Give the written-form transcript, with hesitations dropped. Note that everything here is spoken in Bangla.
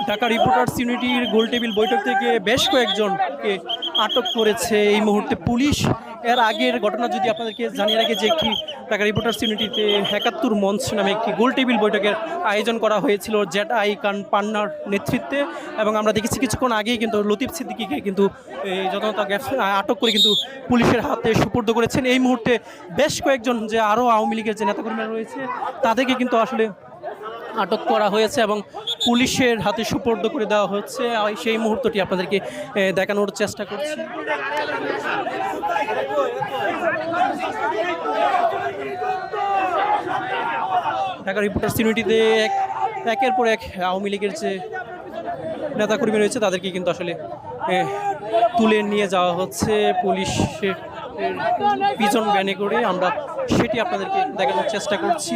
ঢাকা রিপোর্টার্স ইউনিটির গোলটেবিল বৈঠক থেকে বেশ কয়েকজনকে আটক করেছে এই মুহূর্তে পুলিশ। এর আগের ঘটনা যদি আপনাদেরকে জানিয়ে রাখে যে একটি ঢাকা রিপোর্টার্স ইউনিটিতে ৭১ মঞ্চ নামে একটি গোলটেবিল বৈঠকের আয়োজন করা হয়েছিল জেড আই খান পান্নার নেতৃত্বে, এবং আমরা দেখেছি কিছুক্ষণ আগেই কিন্তু লতিফ সিদ্দিকীকে কিন্তু যথাযথ আটক করে কিন্তু পুলিশের হাতে সুপর্দ করেছেন। এই মুহূর্তে বেশ কয়েকজন যে আরও আওয়ামী লীগের যে নেতাকর্মীরা রয়েছে তাদেরকে কিন্তু আসলে আটক করা হয়েছে এবং পুলিশের হাতে সুপর্দ করে দেওয়া হচ্ছে। সেই মুহূর্তটি আপনাদেরকে দেখানোর চেষ্টা করছি। ঢাকা রিপোর্টার্স ইউনিটিতে একের পর এক আওয়ামী লীগের যে নেতাকর্মী রয়েছে তাদেরকে কিন্তু আসলে তুলে নিয়ে যাওয়া হচ্ছে পুলিশের পিছন ভ্যানে করে। আমরা সেটি আপনাদেরকে দেখানোর চেষ্টা করছি।